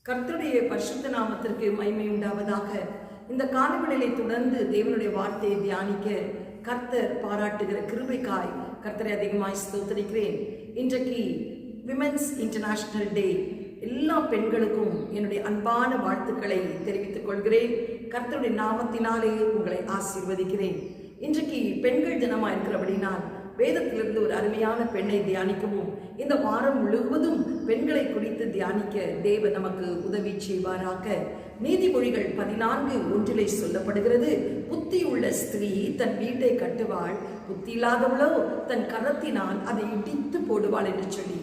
கர்த்தருடைய பரிசுத்த நாமத்திற்கு மகிமை உண்டாவதாக. இந்த காலவெளியை தொடர்ந்து தேவனுடைய வார்த்தையை தியானிக்க கர்த்தர் பாராட்டுகிற கிருபைக்காய் கர்த்தரை அதிகமாய் ஸ்தோத்திரிக்கிறேன். இன்றைக்கு விமென்ஸ் இன்டர்நேஷனல் டே. எல்லா பெண்களுக்கும் என்னுடைய அன்பான வாழ்த்துக்களை தெரிவித்துக் கொள்கிறேன். கர்த்தருடைய நாமத்தினாலே உங்களை ஆசீர்வதிக்கிறேன். இன்றைக்கு பெண்கள் தினமாக இருக்கிறபடினால் வேதத்திலிருந்து ஒரு அருமையான பெண்ணை தியானிக்கவும், இந்த வாரம் முழுவதும் பெண்களை குறித்து தியானிக்க தேவன் நமக்கு உதவி செய்வாராக. நீதிமொழிகள் 14:1 சொல்லப்படுகிறது, புத்தி உள்ள ஸ்திரீ தன் வீட்டை கட்டுவாள், புத்தி இல்லாதவளோ தன் கரத்தினால் அதை இடித்து போடுவாள் என்று சொல்லி,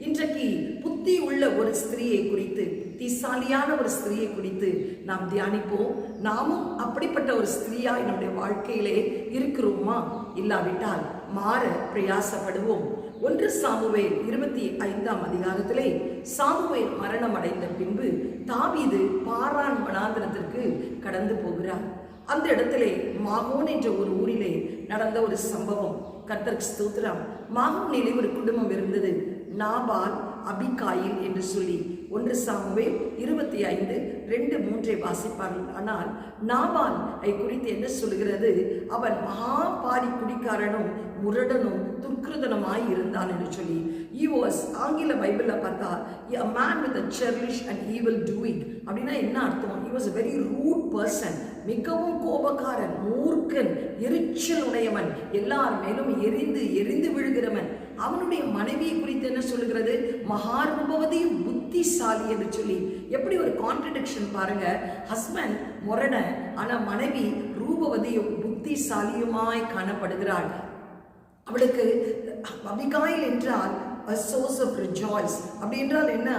இன்றைக்கு புத்தி உள்ள ஒரு ஸ்திரீயை குறித்து, புத்திசாலியான ஒரு ஸ்திரீயை குறித்து நாம் தியானிப்போம். நாமும் அப்படிப்பட்ட ஒரு ஸ்திரீயாய் நம்முடைய வாழ்க்கையிலே இருக்கிறோமா? இல்லாவிட்டால் மாற பிரயாசப்படுவோம். 1 சாமுவேல் 25ஆம் அதிகாரத்திலே சாமுவேல் மரணம் அடைந்த பின்பு தாவீது பாரான் வனாந்திரத்திற்கு கடந்து போகிறார். அந்த இடத்திலே மாகோன் என்ற ஒரு ஊரிலே நடந்த ஒரு சம்பவம். கர்த்தருக்கு ஸ்தோத்திரம். மாகோனிலே ஒரு குடும்பம் இருந்தது, நாபால் அபிகாயில் என்று சொல்லி. 1 சாமுவேல் 25:2-3 வாசிப்பார்கள். ஆனால் நாபால் குறித்து என்ன சொல்கிறது? அவன் மகா பாரி குடிக்காரனும் முரடனும் துர்க்கிருதனமாய் இருந்தான் என்று சொல்லி. He was, ஆங்கில பைபிள்ல பார்த்தா, a man with a churlish and evil doing. அப்படின்னா என்ன அர்த்தம்? He was a very rude person. மிகவும் கோபக்காரன், மூர்க்கன், எரிச்சல் உடையவன், எல்லார் மேலும் எரிந்து விழுகிறவன். அவனுடைய மனைவியை குறித்து என்ன சொல்லுகிறது? மகாரூபவதியும் புத்திசாலி என்று சொல்லி. எப்படி ஒரு கான்ட்ரடிக்ஷன் பாருங்க. ஹஸ்பண்ட் முரட, ஆனா மனைவி ரூபவதியும் புத்திசாலியுமாய் காணப்படுகிறாள். அவளுக்கு அபிகாயில் என்றால் a source of rejoice. அப்படி என்றால் என்ன?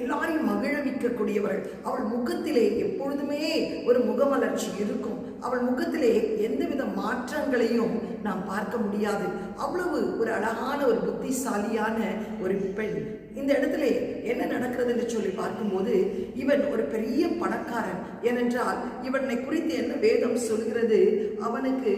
எல்லாரையும் மகிழவிக்கக்கூடியவள். அவள் முகத்திலே எப்பொழுதுமே ஒரு முகமலர்ச்சி இருக்கும். அவள் முகத்திலே எந்தவித மாற்றங்களையும் நாம் பார்க்க முடியாது. அவ்வளவு ஒரு அழகான ஒரு புத்திசாலியான ஒரு பெண். இந்த இடத்துல என்ன நடக்கிறது என்று சொல்லி பார்க்கும்போது, இவன் ஒரு பெரிய பணக்காரன். ஏனென்றால் இவனை குறித்து என்ன வேதம் சொல்கிறது? அவனுக்கு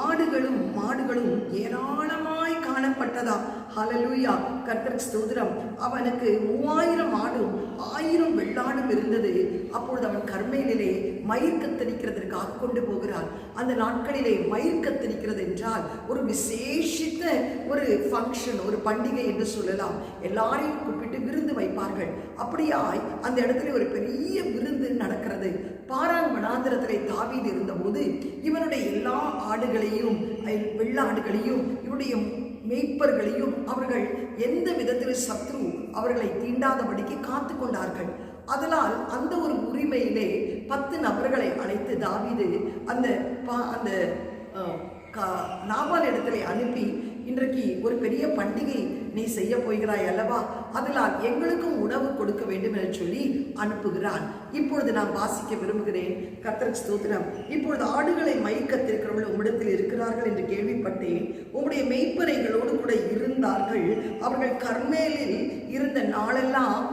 ஆடுகளும் மாடுகளும் ஏராளமாய் காணப்பட்டதா. ஹல்லேலூயா, கர்த்தருக்கு ஸ்தோத்திரம். அவனுக்கு 3000 ஆடும் 1000 வெள்ளாடும் இருந்தது. அப்பொழுது அவன் கர்மேலிலே மயிர் கத்தரிக்கிறதற்காக கொண்டு போகிறான். அந்த நாட்களிலே மயிர் கத்தரிக்கிறது என்றால் ஒரு விசேஷித்த ஒரு ஃபங்க்ஷன், ஒரு பண்டிகை என்று சொல்லலாம். எல்லாரையும் கூப்பிட்டு விருந்து வைப்பார்கள். அப்படியாய் அந்த இடத்துல ஒரு பெரிய விருந்து நடக்கிறது. பாரான் வனாந்திரத்திலே தாவீது இருந்தபோது இவனுடைய எல்லா ஆடுகளையும் வெள்ளாடுகளையும் இவனுடைய மேய்ப்பர்களையும் அவர்கள் எந்த விதத்தில் சத்ரு அவர்களை தீண்டாதபடிக்கு காத்து கொண்டார்கள். அதனால் அந்த ஒரு உரிமையிலே 10 நபர்களை அழைத்து தாவீது அந்த நாபால் இடத்திலே அனுப்பி, இன்றைக்கு ஒரு பெரிய பண்டிகை நீ செய்ய போகிறாய் அல்லவா, அதனால் எங்களுக்கும் உணவு கொடுக்க வேண்டும் என்று சொல்லி அனுப்புகிறான். இப்பொழுது நான் வாசிக்க விரும்புகிறேன். கர்த்தருக்கு ஸ்தோத்திரம். இப்பொழுது ஆடுகளை மயக்கத்திருக்கிறவர்கள் உம்மிடத்தில் இருக்கிறார்கள் என்று கேள்விப்பட்டேன். உம்முடைய மெய்ப்பரைகளோடு கூட இருந்தார்கள். அவர்கள் கர்மேலில் இருந்த நாளெல்லாம்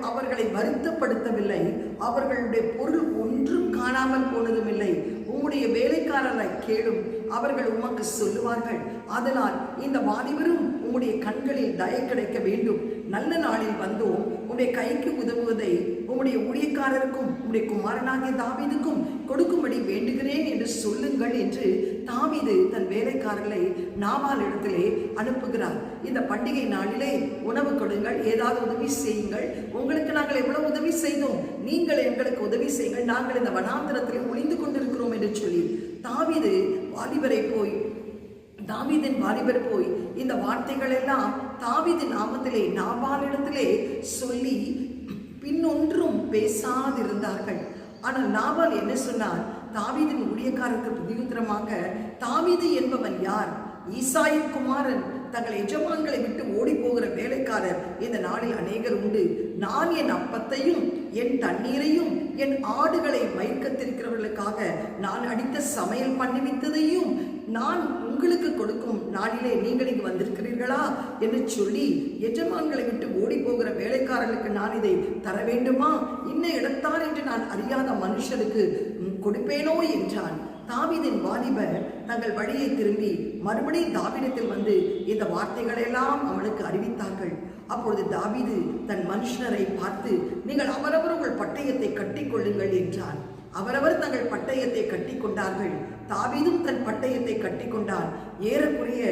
அவர்களை வருத்தப்படுத்தவில்லை. அவர்களுடைய பொருள் ஒன்றும் காணாமல் போனதும் இல்லை. உம்முடைய வேலைக்காரரை கேளும், அவர்கள் உமக்கு சொல்லுவார்கள். அதனால் இந்த வாலிபரும் உம்முடைய கண்களில் தயை கிடைக்க வேண்டும். நல்ல நாளில் வந்தோம், உம்முடைய கைக்கு உதவுவதை உம்முடைய ஊழியக்காரருக்கும் உம்முடைய குமாரனாகிய தாவீதுக்கும் கொடுக்கும்படி வேண்டுகிறேன் என்று சொல்லுங்கள் என்று தாவீது தன் வேலைக்காரர்களை நாபால் இடத்திலே அனுப்புகிறார். இந்த பண்டிகை நாளிலே உணவு கொடுங்கள், ஏதாவது உதவி செய்யுங்கள். உங்களுக்கு நாங்கள் எவ்வளவு உதவி செய்தோம், நீங்கள் எங்களுக்கு உதவி செய்யுங்கள், நாங்கள் இந்த வனாந்திரத்திலே ஒளிந்து கொண்டிருக்கிறோம் என்று சொல்லி தாவீதின் வாலிபர் போய் இந்த வார்த்தைகள் எல்லாம் தாவீதின் நாமத்திலே நாபாலிடத்திலே சொல்லி பின்னொன்றும் பேசாதிருந்தார்கள். ஆனால் நாபால் என்ன சொன்னார்? தாவீதின் ஊழியக்காரருக்கு பிரதியுத்தரமாக, தாவீது என்பவன் யார்? ஈசாயின் குமாரன். தங்கள் எஜமான்களை விட்டு ஓடி போகிற வேலைக்காரர் இந்த நாளில் அநேகர் உண்டு. நான் என் அப்பத்தையும் என் தண்ணீரையும் என் ஆடுகளை மயக்கத்திருக்கிறவர்களுக்காக நான் அடித்த சமையல் பண்ணிவித்ததையும் நான் உங்களுக்கு கொடுக்கும் நாளிலே நீங்கள் இங்கு வந்திருக்கிறீர்களா என்று சொல்லி, எஜமான்களை விட்டு ஓடி போகிற வேலைக்காரர்களுக்கு நான் இதை தர வேண்டுமா? இன்ன இடத்தார் என்று நான் அறியாத மனுஷருக்கு கொடுப்பேனோ என்றான். தாவீதின் வாலிபர் தங்கள் வழியை திரும்பி மறுபடியும் தாவீதிடத்தில் வந்து இந்த வார்த்தைகளெல்லாம் அவனுக்கு அறிவித்தார்கள். அப்பொழுது தாவீது தன் மனுஷனரை பார்த்து, நீங்கள் அவரவர் உங்கள் பட்டயத்தை கட்டிக்கொள்ளுங்கள் என்றான். அவரவர் தங்கள் பட்டயத்தை கட்டி கொண்டார்கள். தாவீதும் தன் பட்டயத்தை கட்டி கொண்டான். ஏறக்குறைய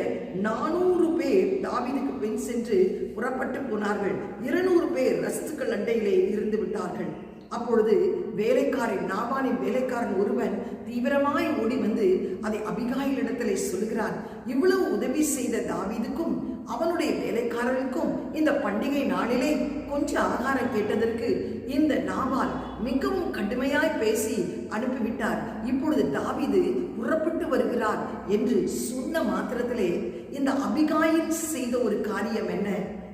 400 பேர் தாவீதுக்கு பின் சென்று புறப்பட்டு போனார்கள். 200 பேர் ரஸ்துக்கள் அண்டையிலே இருந்து விட்டார்கள். அப்பொழுது வேலைக்காரன், நாபாலின் வேலைக்காரன் ஒருவன் தீவிரமாய் ஓடி வந்து அதை அபிகாயிலிடத்திலே சொல்கிறான். இவ்வளவு உதவி செய்த தாவீதுக்கும் அவனுடைய வேலைக்காரர்களுக்கும் இந்த பண்டிகை நாளிலே கொஞ்சம் ஆகாரம் கேட்டதற்கு இந்த நாபால் மிகவும் கடுமையாய் பேசி அனுப்பிவிட்டார். இப்பொழுது தாவீது புறப்பட்டு வருகிறார் என்று சொன்ன மாத்திரத்திலே இந்த அபிகாயில் செய்த ஒரு காரியம் என்ன?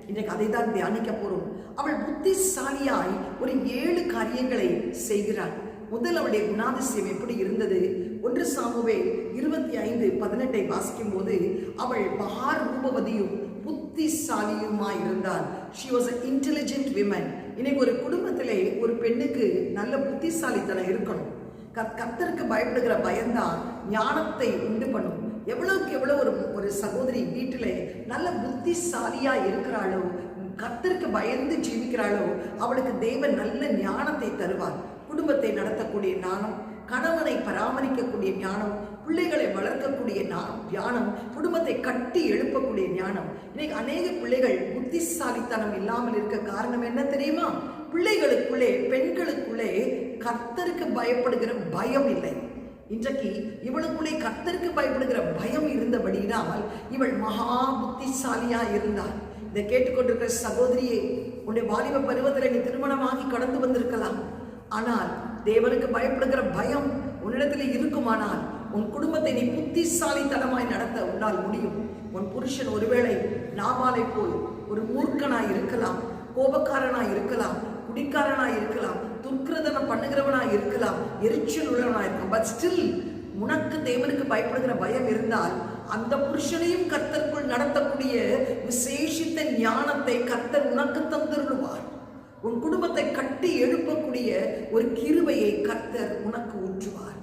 இன்றைக்கு அதை தான் தியானிக்க போறோம். அவள் புத்திசாலியாய் ஒரு 7 காரியங்களை செய்கிறாள். முதல் அவளுடைய குணாதிசயம் எப்படி இருந்தது? 1 சாமுவேல் 25:18 வாசிக்கும் போது, அவள் மகா ரூபவதியும் புத்திசாலியுமாய் இருந்தாள். She was an intelligent woman. இன்னைக்கு ஒரு குடும்பத்திலே ஒரு பெண்ணுக்கு நல்ல புத்திசாலித்தனம் இருக்கணும். கர்த்தருக்கு பயப்படுகிற பயம்தான் ஞானத்தை உண்டு பண்ணும். எவ்வளவுக்கு எவ்வளவு ஒரு சகோதரி வீட்டிலே நல்ல புத்திசாலியா இருக்கிறாளோ, கர்த்தருக்கு பயந்து ஜீவிக்கிறாளோ, அவளுக்கு தேவன் நல்ல ஞானத்தை தருவார். குடும்பத்தை நடத்தக்கூடிய ஞானம், கணவனை பராமரிக்கக்கூடிய ஞானம், பிள்ளைகளை வளர்க்கக்கூடிய ஞானம், குடும்பத்தை கட்டி எழுப்பக்கூடிய ஞானம். இன்னைக்கு அநேக பிள்ளைகள் புத்திசாலித்தனம் இல்லாமல் இருக்க காரணம் என்ன தெரியுமா? பிள்ளைகளுக்குள்ளே, பெண்களுக்குள்ளே கர்த்தருக்கு பயப்படுகிற பயம் இல்லை. இன்றைக்கு இவளுக்குள்ளே கர்த்தருக்கு பயப்படுகிற பயம் இருந்தபடியினால் இவள் மகா புத்திசாலியா இருந்தாள். இதை கேட்டுக்கொண்டிருக்கிற சகோதரியே, உன்னுடைய வாலிப பருவத்தில் நீ திருமணமாகி கடந்து வந்திருக்கலாம். ஆனால் தேவனுக்கு பயப்படுகிற பயம் உன்னிடத்தில் இருக்குமானால் உன் குடும்பத்தை நீ புத்திசாலித்தனமாய் நடத்த உன்னால் முடியும். உன் புருஷன் ஒருவேளை நாபாலை போல் ஒரு மூர்க்கனாய் இருக்கலாம், கோபக்காரனாய் இருக்கலாம், குடிக்காரனாய் இருக்கலாம், துர்க்கிரதனம் பண்ணுகிறவனாய் இருக்கலாம், எரிச்சல் உள்ளவனாய் இருக்கலாம். பட் ஸ்டில் உனக்கு தேவனுக்கு பயப்படுகிற பயம் இருந்தால் அந்த புருஷனையும் கர்த்தருக்குள் நடத்தக்கூடிய விசேஷித்த ஞானத்தை கர்த்தர் உனக்கு தந்துருவார். உன் குடும்பத்தை கட்டி எழுப்பக்கூடிய ஒரு கிருபையை கர்த்தர் உனக்கு ஊற்றுவார்.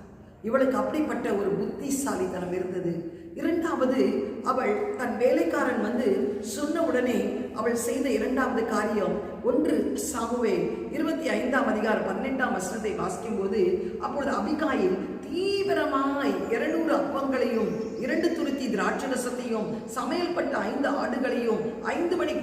இவளுக்கு அப்படிப்பட்ட ஒரு புத்திசாலித்தனம் இருந்தது. இரண்டாவது, அவள் தன் வேலைக்காரன் வந்து சொன்ன உடனே அவள் செய்த இரண்டாவது காரியம் 1 சாமுவேல் 25:18 வாசிக்கும் போது, அப்பொழுது அபிகாயில் தீவிரமாய் 200 அப்பங்களையும் 2 துருத்தி திராட்சரசத்தையும் சமையல் பட்ட 5 ஆடுகளையும் 5 மணி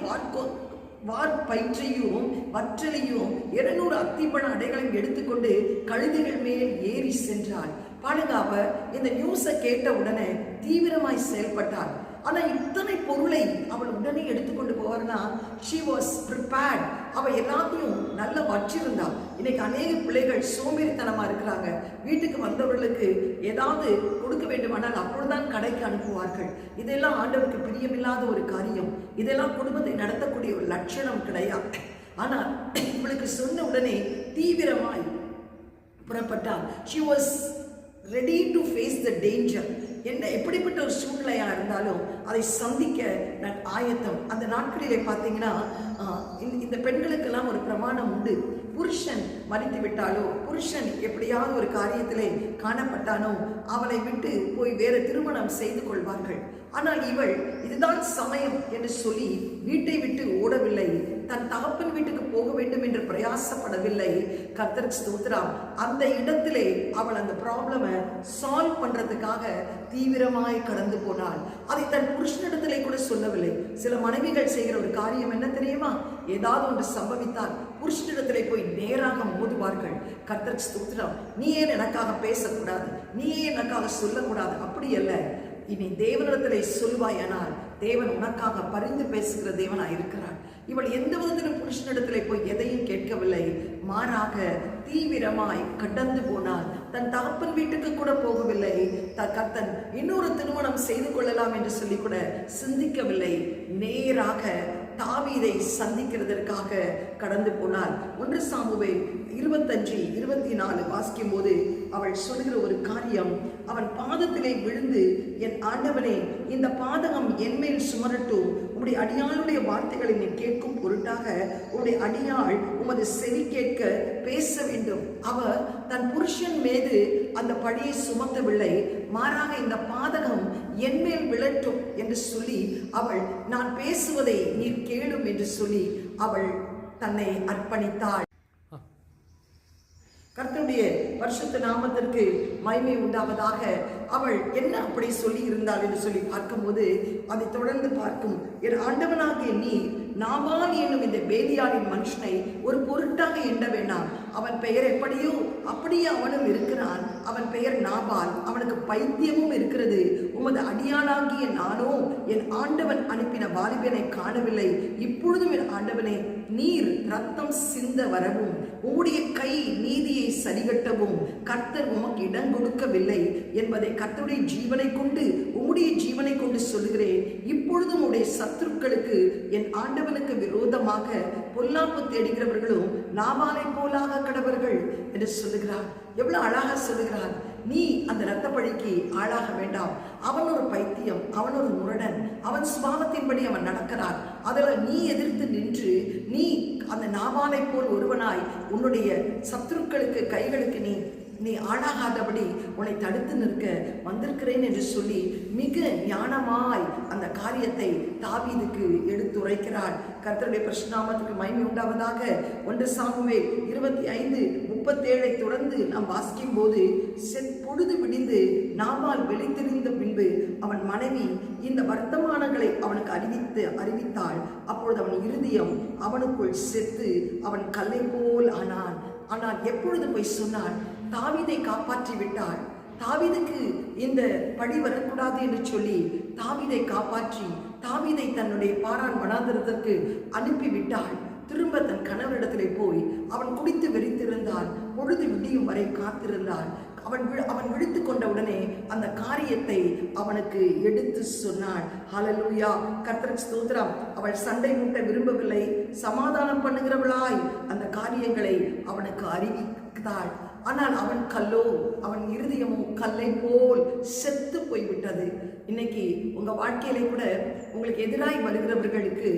வார்பயிற்றையும் வற்றலையும் 200 அத்திப்பழ அடைகளையும் எடுத்துக்கொண்டு கழுதைகள் மேல் ஏறி சென்றாள். பாருங்க, அவ இந்த நியூஸை கேட்ட உடனே தீவிரமாய் செயல்பட்டாள். ஆனா இத்தனை பொருளை அவள் உடனே எடுத்துக்கொண்டு போவார்னா, she was prepared. அவ எல்லாத்தையும் நல்ல வச்சிருந்தா. இன்னைக்கு அநேக பிள்ளைகள் சோம்பேறித்தனமா இருக்கிறாங்க. வீட்டுக்கு வந்தவர்களுக்கு ஏதாவது கொடுக்க வேண்டுமானால் அப்பொழுதுதான் கடைக்கு அனுப்புவார்கள். இதெல்லாம் ஆண்டவருக்கு பிரியமில்லாத ஒரு காரியம். இதெல்லாம் குடும்பத்தை நடத்தக்கூடிய ஒரு லட்சணம் கிடையாது. ஆனால் இவளுக்கு சொன்ன உடனே தீவிரமாய் புறப்பட்டாள். she was ready to face the danger. என்ன எப்படிப்பட்ட ஒரு சூழ்நிலையா இருந்தாலும் அதை சந்திக்க நான் ஆயத்தம். அந்த நாட்களிலே பார்த்தீங்கன்னா இந்த பெண்களுக்கெல்லாம் ஒரு பிரமாணம் உண்டு. புருஷன் மறித்து விட்டாலோ, புருஷன் எப்படியாவது ஒரு காரியத்திலே காணப்பட்டானோ, அவளை விட்டு போய் வேறு திருமணம் செய்து கொள்வார்கள். ஆனால் இவள் இதுதான் சமயம் என்று சொல்லி வீட்டை விட்டு ஓடவில்லை. தன் தகப்பன் வீட்டுக்கு போக வேண்டும் என்று பிரயாசப்படவில்லை. கர்த்தருக்கு ஸ்தோத்திரம். அந்த இடத்திலே அவள் அந்த ப்ராப்ளமை சால்வ் பண்றதுக்காக தீவிரமாய் கடந்து போனாள். அதை தன் புருஷனிடத்திலே கூட சொல்லவில்லை. சில மனைவிகள் செய்கிற ஒரு காரியம் என்ன தெரியுமா? ஏதாவது ஒன்று சம்பவித்தால் புருஷனிடத்திலே போய் நேராக மோதுவார்கள். கர்த்தருக்கு ஸ்தோத்திரம். நீ ஏன் எனக்காக பேசக்கூடாது, நீ ஏன் எனக்காக சொல்லக்கூடாது? அப்படி அல்ல. இனி தேவனிடத்திலே சொல்வாயானால் தேவன் உனக்காக பரிந்து பேசுகிற தேவனா இருக்கிறார். இவள் எந்த விதத்திலும் புருஷனிடத்திலே போய் எதையும் கேட்கவில்லை. மாறாக தீவிரமாய் கடந்து போனாள். தன் தகப்பன் வீட்டுக்கு கூட போகவில்லை. தன் இன்னொரு திருமணம் செய்து கொள்ளலாம் என்று சொல்லி கூட சிந்திக்கவில்லை. நேராக தாவீதை சந்திக்கிறதற்காக கடந்து போனாள். 1 சாமுவேல் 25:24 வாசிக்கும் போது அவள் சொல்கிற ஒரு காரியம், அவன் பாதத்திலே விழுந்து, என் ஆண்டவனே, இந்த பாதகம் என் மேல் சுமரட்டும், உம்முடைய அடியாளுடைய வார்த்தைகளை நீ கேட்கும் பொருட்டாக உம்முடைய அடியாள் உமது செவி கேட்க பேச வேண்டும். அவர் தன் புருஷன் மீது அந்த பழியை சுமத்தவில்லை, மாறாக இந்த பாதகம் என்மேல் விழட்டும் என்று சொல்லி அவள் நான் பேசுவதை நீர் கேளும் என்று சொல்லி அவள் தன்னை அர்ப்பணித்தாள். கர்த்தருடைய பரிசுத்த நாமத்திற்கு மகிமை உண்டாவதாக. அவள் என்ன அப்படி சொல்லி இருந்தாள் என்று சொல்லி பார்க்கும்போது அதை தொடர்ந்து பார்க்கும், என் ஆண்டவனாகிய நீ நாபால் என்னும் இந்த பேலியாளின் மனுஷனை ஒரு பொருட்டாக எண்ண வேண்டாம். அவன் பெயர் எப்படியோ அப்படியே அவனும் இருக்கிறான். அவன் பெயர் நாபால், அவனுக்கு பைத்தியமும் இருக்கிறது. உமது அடியாளாகிய நானோ என் ஆண்டவன் அனுப்பின வாலிபனை காணவில்லை. இப்பொழுதும் என் ஆண்டவனே, நீர் ரத்தம் சிந்த வரவும் உம்முடைய கை நீதியை சரிகட்டவும் கர்த்தர் உமக்கு இடம் கொடுக்கவில்லை என்பதை கர்த்தருடைய ஜீவனை கொண்டு உம்முடைய ஜீவனை கொண்டு சொல்லுகிறேன். இப்பொழுதும் உடைய சத்துருக்களுக்கு என் ஆண்டவனுக்கு விரோதமாக பொல்லாப்பு தேடுகிறவர்களும் நாபாலை போலாக கடவர்கள் என்று சொல்லுகிறார். எவ்வளவு அழகா சொல்லுகிறார். நீ அந்த இரத்த பழிக்கு ஆளாக வேண்டாம். அவன் ஒரு பைத்தியம், அவன் ஒரு முரடன், அவன் சுபாவத்தின்படி அவன் நடக்கிறான். அதில் நீ எதிர்த்து நின்று நீ அந்த நாபாலை போல் ஒருவனாய் உன்னுடைய சத்துருக்களுக்கு கைகளுக்கு நீ ஆளாகாதபடி உன்னை தடுத்து நிற்க வந்திருக்கிறேன் என்று சொல்லி மிக ஞானமாய் அந்த காரியத்தை தாவீதுக்கு எடுத்துரைக்கிறாள். கர்த்தருடைய பரிசுநாமத்துக்கு மகிமை உண்டாவதாக. 1 சாமுவேல் 25:37 தொடர்ந்து நாம் வாசிக்கும் போது, பொழுது விடிந்து நாபால் வெளித்தெரிந்த பின்பு அவன் மனைவி இந்த வர்த்தமானங்களை அவனுக்கு அறிவித்தாள். அப்பொழுது அவன் இருதயம் அவனுக்குள் செத்து அவன் கல்லை போல் ஆனான். ஆனால் எப்பொழுது போய் சொன்னான்? தாவீதை காப்பாற்றி விட்டாள். தாவீதுக்கு இந்த பழி வரக்கூடாது என்று சொல்லி தாவீதை காப்பாற்றி தாவீதை தன்னுடைய பாரான் வனாந்திரத்திற்கு அனுப்பிவிட்டாள். திரும்ப தன் கணவரிடத்திலே போய் அவன் குடித்து வெறித்திருந்தான். பொழுது விடியும் வரை காத்திருந்தான். அவன் விழித்து கொண்ட உடனே அந்த காரியத்தை அவனுக்கு எடுத்து சொன்னாள். ஹல்லேலூயா, கர்த்தருக்கு ஸ்தோத்திரம். அவள் சண்டை மூட்ட விரும்பவில்லை, சமாதானம் பண்ணுகிறவளாய் அந்த காரியங்களை அவனுக்கு அறிவித்தாள். ஆனால் அவன் இருதயமோ கல்லை போல் செத்து போய்விட்டது. இன்னைக்கு உங்க வாழ்க்கையிலே கூட உங்களுக்கு எதிராய் வருகிறவர்களுக்கு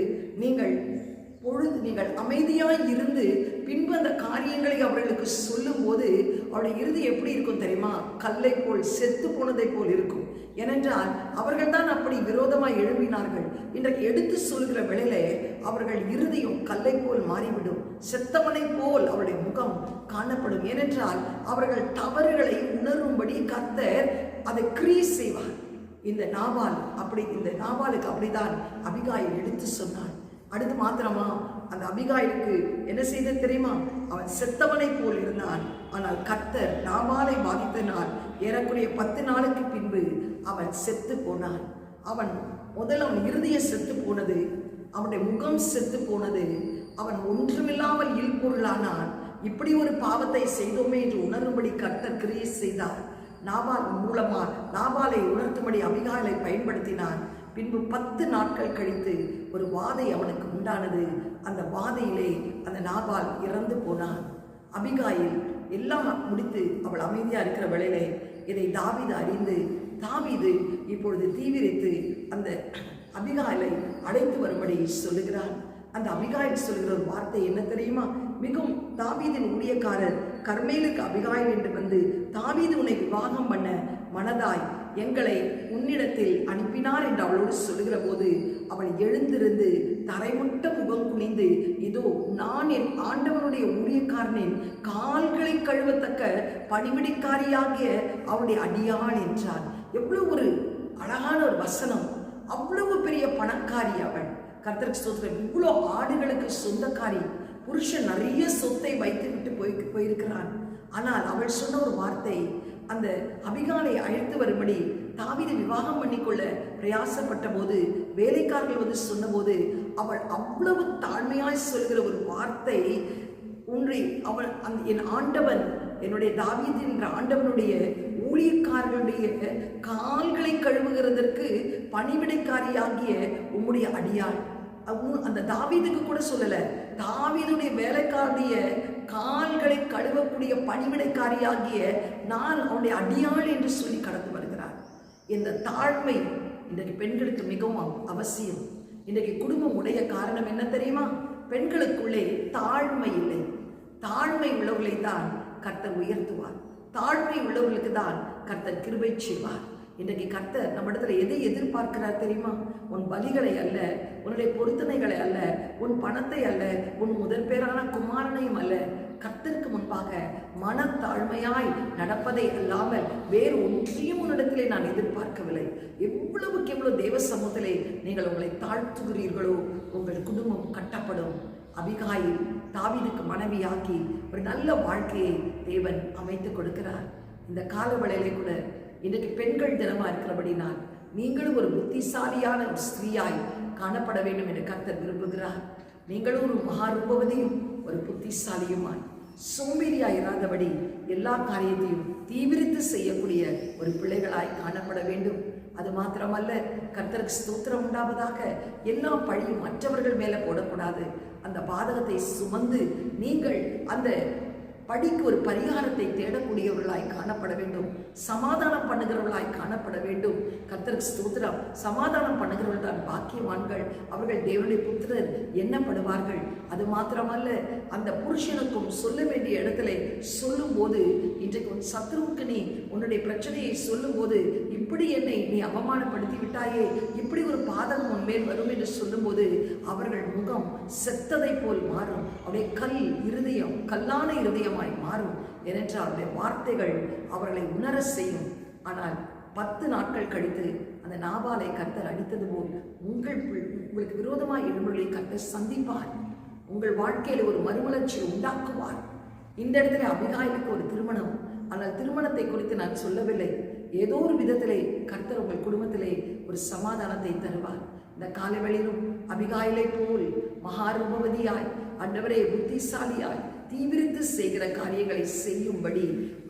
நீங்கள் அமைதியாய் இருந்து பின்பு அந்த காரியங்களை அவர்களுக்கு சொல்லும் போது அவருடைய இறுதி எப்படி இருக்கும் தெரியுமா? கல்லை போல் செத்து போனதை போல் இருக்கும். ஏனென்றால் அவர்கள் தான் அப்படி விரோதமாய் எழுப்பினார்கள். இன்றைக்கு எடுத்து சொல்கிற வேளையிலே அவர்கள் இருதயம் கல்லை போல் மாறிவிடும். செத்தவனை போல் அவருடைய முகம் காணப்படும். ஏனென்றால் அவர்கள் தவறுகளை உணரும்படி கர்த்தர் அதை கிரியை செய்வார். இந்த நாபாலுக்கு அப்படிதான் அபிகாயில் எடுத்து சொன்னான். அடுத்து மாத்திரமா அந்த அபிகாயிலுக்கு என்ன செய்த தெரியுமா? அவன் செத்தவனை போல் இருந்தான். ஆனால் கர்த்தர் நாபாலை பாதித்தனால் ஏறக்குறைய 10 நாளுக்கு பின்பு அவன் செத்து போனான். அவன் இருதயம் செத்து போனது, அவனுடைய முகம் செத்து போனது, அவன் ஒன்றுமில்லாமல் இல்பொருளானான். இப்படி ஒரு பாவத்தை செய்தோமே என்று உணரும்படி கர்த்தர் கிரியை செய்தார். நாபால் மூலமா நாபாலை உணர்த்தும்படி அபிகாயிலை பயன்படுத்தினான். பின்பு 10 நாட்கள் கழித்து ஒரு வாதை அவனுக்கு உண்டானது. அந்த வாதையிலே அந்த நாபால் இறந்து போனான். அபிகாயில் எல்லாம் முடித்து அவள் அமைதியா இருக்கிற வேளையிலே இதை தாவீது அறிந்து தாவீது இப்பொழுது தீவிரித்து அந்த அபிகாயிலை அழைத்து வரும்படி சொல்லுகிறான். அந்த அபிகாயில் சொல்கிற ஒரு வார்த்தை என்ன தெரியுமா? மிகவும் தாவீதின் ஊழியக்காரர் கர்மேலுக்கு அபிகாயில் என்று வந்து, தாவீது உன்னை விவாகம் பண்ண மனதாய் எங்களை உன்னிடத்தில் அனுப்பினார் என்று அவளோடு சொல்லுகிற போது அவள் எழுந்திருந்து தரைமுட்ட முகம் குனிந்து, இதோ நான் என் ஆண்டவனுடைய ஊழியக்காரனின் கால்களை கழுவத்தக்க பணிவிடைக்காரியாகிய அவளுடைய அடியாள் என்றார். எவ்வளவு ஒரு அழகான ஒரு வசனம்! அவ்வளவு பெரிய பணக்காரி அவள். கர்த்தருக்கு ஸ்தோத்திரம். இவ்வளோ ஆடுகளுக்கு சொந்தக்காரி. புருஷன் நிறைய சொத்தை வைத்து விட்டு போயிருக்கிறான். ஆனால் அவள் சொன்ன ஒரு வார்த்தை, அந்த அபிகாலை அழைத்து வரும்படி தாவீது விவாகம் பண்ணிக்கொள்ள பிரயாசப்பட்ட போது வேலைக்காரர்கள் வந்து சொன்னபோது அவள் அவ்வளவு தாழ்மையாய் சொல்கிற ஒரு வார்த்தை, அவள் என் ஆண்டவன், என்னுடைய தாவீது என்ற ஆண்டவனுடைய ஊழியக்காரர்களுடைய கால்களை கழுவுகிறதற்கு பணிவிடைக்காரியாகிய உம்முடைய அடியாள். அந்த தாவீதுக்கு கூட சொல்லல, தாவீதுடைய வேலைக்காரிய கால்களை கழுவக்கூடிய பணிவிடைக்காரியாகிய நான் அவனுடைய அடியாள் என்று சொல்லி கடந்து வருகிறார். இந்த தாழ்மை இன்றைக்கு பெண்களுக்கு மிகவும் அவசியம். இன்றைக்கு குடும்பம் உடைய காரணம் என்ன தெரியுமா? பெண்களுக்குள்ளே தாழ்மை இல்லை. தாழ்மை உள்ளவர்களை தான் கர்த்தர் உயர்த்துவார். தாழ்மை உள்ளவர்களுக்கு தான் கர்த்தர் கிருபை செய்வார். இன்றைக்கு கர்த்தர் நம்ம இடத்துல எதை எதிர்பார்க்கிறார் தெரியுமா? உன் பலிகளை அல்ல, உன்னுடைய பொருத்தனைகளை அல்ல, உன் பணத்தை அல்ல, உன் முதற் பேரான குமாரனையும் அல்ல. கர்த்தருக்கு முன்பாக மனத்தாழ்மையாய் நடப்பதை அல்லாமல் வேறு ஒன்றையும் உன்னிடத்திலே நான் எதிர்பார்க்கவில்லை. எவ்வளவுக்கு எவ்வளவு தேவ சமூகத்திலே நீங்கள் உங்களை தாழ்த்துகிறீர்களோ உங்கள் குடும்பம் கட்டப்படும். அபிகாயில் தாவீதுக்கு மனைவியாக்கி ஒரு நல்ல வாழ்க்கையை தேவன் அமைத்து கொடுக்கிறார். இந்த காலவளையிலே கூட இன்றைக்கு பெண்கள் தினமா இருக்கிறபடினால் நீங்களும் ஒரு புத்திசாலியான ஒரு ஸ்திரீயாய் காணப்பட வேண்டும் என்று கர்த்தர் விரும்புகிறார். நீங்களும் ஒரு மகாரூபவதியும் ஒரு புத்திசாலியுமாய் சோம்பேறியாய் இராதபடி எல்லா காரியத்தையும் தீவிரித்து செய்யக்கூடிய ஒரு பிள்ளைகளாய் காணப்பட வேண்டும். அது மாத்திரமல்ல, கர்த்தருக்கு ஸ்தோத்திரம் உண்டாவதாக. எல்லா பழியும் மற்றவர்கள் மேல போடக்கூடாது. அந்த பாதகத்தை சுமந்து நீங்கள் அந்த படிக்கு ஒரு பரிகாரத்தை தேடக்கூடியவர்களாய் காணப்பட வேண்டும். சமாதானம் பண்ணுகிறவர்களாய் காணப்பட வேண்டும். கர்த்தருக்கு ஸ்தோத்திரம். சமாதானம் பண்ணுகிறவர்கள் தான் பாக்கியவான்கள், அவர்கள் தேவனுடைய புத்திரர் எண்ணப்படுவார்கள். அது மாத்திரமல்ல, அந்த புருஷனுக்கும் சொல்ல வேண்டிய இடத்துல சொல்லும் போது, இன்றைக்கு உன் சத்ருவுக்கு நீ உன்னுடைய பிரச்சனையை சொல்லும் போது, இப்படி என்னை நீ அவமானப்படுத்தி விட்டாயே, இப்படி ஒரு பாதகம் உன்மேல் வரும் என்று சொல்லும் போது அவர்கள் முகம் செத்ததை போல் மாறும். அவருடைய இருதயம் கல்லான இருதயமாய் மாறும். ஏனென்றால் அவருடைய வார்த்தைகள் அவர்களை உணர செய்யும். ஆனால் 10 நாட்கள் கழித்து அந்த நாபாலை கர்த்தர் அடித்தது போல் உங்களுக்கு விரோதமாய் எழும்புகளை கர்த்தர் சந்திப்பார். உங்கள் வாழ்க்கையில் ஒரு மறுமலர்ச்சி உண்டாக்குவார். இந்த இடத்துல அபிகாயிலுக்கு ஒரு திருமணம். ஆனால் திருமணத்தை குறித்து நான் சொல்லவில்லை. ஏதோ ஒரு விதத்திலே கர்த்தர் உங்கள் குடும்பத்திலே ஒரு சமாதானத்தை தருவார். இந்த காலைவெளியிலும் அபிகாயிலை போல் மகாரூபவதியாய், ஆண்டவரே புத்திசாலியாய் தீவிரித்து செய்கிற காரியங்களை செய்யும்படி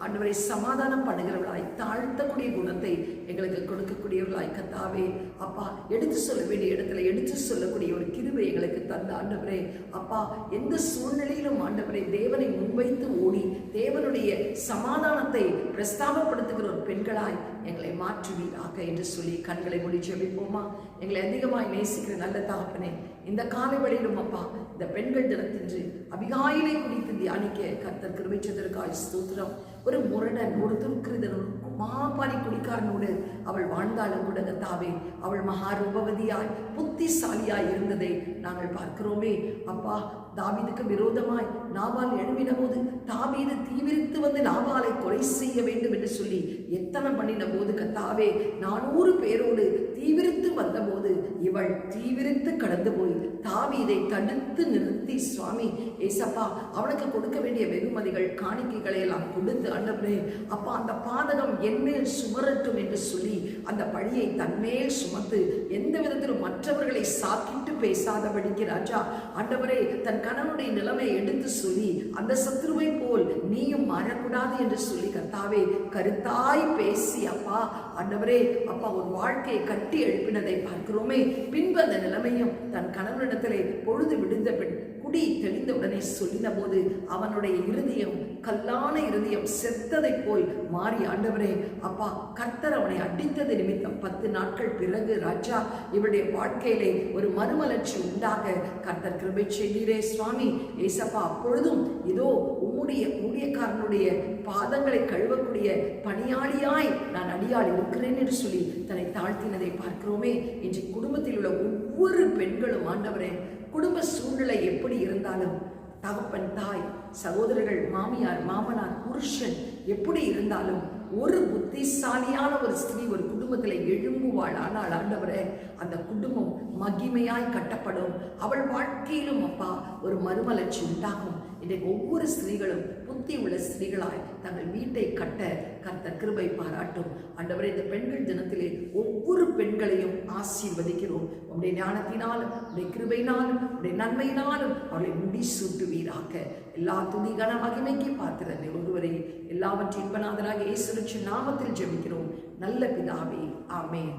ஆண்டவரை சமாதானம் பண்ணுகிறவர்களாய், தாழ்த்தக்கூடிய குணத்தை எங்களுக்கு கொடுக்கக்கூடியவர்களாய் கர்த்தாவே அப்பா, எடுத்து சொல்ல வேண்டிய இடத்துல எடுத்து சொல்லக்கூடிய ஒரு கிருபை எங்களுக்கு தந்த ஆண்டவரே அப்பா, எந்த சூழ்நிலையிலும் ஆண்டவரை தேவனை முன்வைத்து ஓடி தேவனுடைய சமாதானத்தை பிரஸ்தாபப்படுத்துகிற ஒரு பெண்களாய் எங்களை மாற்றுவீராக என்று சொல்லி கண்களை மூடி ஜெபிப்போமா? எங்களை அதிகமாய் நேசிக்கிற நல்ல தகப்பனே, இந்த காலை வேளையிலும் அப்பா, இந்த பெண்கள் தினத்தன்று அபிகாயிலை குறித்து தியானிக்க கர்த்தர் கிருபை செய்ததற்காக ஸ்தோத்திரம். ஒரு முரடன், ஒரு துர்க்கிருதன், மாபாரி குடிக்காரனோடு அவள் வாழ்ந்தாலும் கூட கர்த்தாவே அவள் மகாரூபவதியாய் புத்திசாலியாய் இருந்ததை நாங்கள் பார்க்கிறோமே அப்பா. தாவீதுக்கு விரோதமாய் நாபால் எழும்பின போது தாவீது தீவிரித்து வந்து நாபாலை கொலை செய்ய வேண்டும் என்று சொல்லி எத்தனை பண்ணின போது கர்த்தாவே 400 பேரோடு தீவிரித்து வந்த போது இவள் தீவிரித்து கடந்து போய் தாவீதை தடுத்து நிறுத்தி, சுவாமி ஏசப்பா, அவனுக்கு கொடுக்க வேண்டிய வெகுமதிகள் காணிக்கைகளை எல்லாம் கொடுத்து, ஆண்டவரே அப்பா, அந்த பாதகம் என்மேல் சுமரட்டும் என்று சொல்லி அந்த பழியை தன்மேல் சுமந்து எந்த விதத்திலும் மற்றவர்களை சாக்கிட்டு பேசாதபடிக்கு ராஜா ஆண்டவரே தன் கணவனுடைய நிலைமை எடுத்து சொல்லி அந்த சத்ருவை போல் நீயும் மாறக்கூடாது என்று சொல்லி கர்த்தாவே கருத்தாய் பேசி அப்பா ஆண்டவரே அப்பா ஒரு வாழ்க்கையை கட்டி எழுப்பினதை பார்க்கிறோமே. பின்பு அந்த நிலைமையும் தன் கணவனிடத்திலே பொழுது விடுந்த பின் குடி தெளிந்த உடனே சொல்லின போது அவனுடைய இருதயம் கல்லான இருதயம் செத்ததை போல் மாறி, ஆண்டவரே அப்பா கர்த்தர் அவனை அடித்தது நிமித்தம் 10 நாட்கள் பிறகு ராஜா இவருடைய வாழ்க்கையிலே ஒரு மறுமலர்ச்சி உண்டாக கர்த்தர் கிருபை செய்தீரே சுவாமி ஏசப்பா. அப்பொழுதும் இதோ உம்முடைய ஊழியக்காரனுடைய பாதங்களை கழுவக்கூடிய பணியாளியாய் நான் அடியாள் இருக்கிறேன் என்று சொல்லி தன்னை தாழ்த்தினதை பார்க்கிறோமே. இன்று குடும்பத்தில் உள்ள ஒவ்வொரு பெண்களும் ஆண்டவரே, குடும்ப சூழ்நிலை எப்படி இருந்தாலும், தகப்பன், தாய், சகோதரர்கள், மாமியார், மாமனார், புருஷன் எப்படி இருந்தாலும் ஒரு புத்திசாலியான ஒரு ஸ்திரீ ஒரு குடும்பத்தில் எழும்புவாள். ஆனால் ஆண்டவரே அந்த குடும்பம் மகிமையாய் கட்டப்படும். அவள் வாழ்க்கையிலும் அப்பா ஒரு மறுமலர்ச்சி உண்டாகும். இன்றைக்கு ஒவ்வொரு ஸ்திரீகளும் புத்தி உள்ள ஸ்திரீகளாய் தங்கள் வீட்டை கட்ட கர்த்தர் கிருபை பாராட்டும். ஆண்டவரே இந்த பெண்கள் தினத்திலே ஒவ்வொரு பெண்களையும் ஆசீர்வதிக்கிறோம். உம்முடைய ஞானத்தினாலும் உடைய கிருபையினாலும் உடைய நன்மையினாலும் அவளை முடி சூட்டுவீராக. எல்லா துதி கன மகிமைக்கு பாத்திரனை ஒருவரை எல்லாவற்றையும் இன்பநாதராக இயேசு நாமத்தில் ஜெபிக்கிறோம் நல்ல பிதாவே, ஆமென்.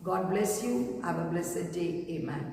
God bless you. Have a blessed day. Amen.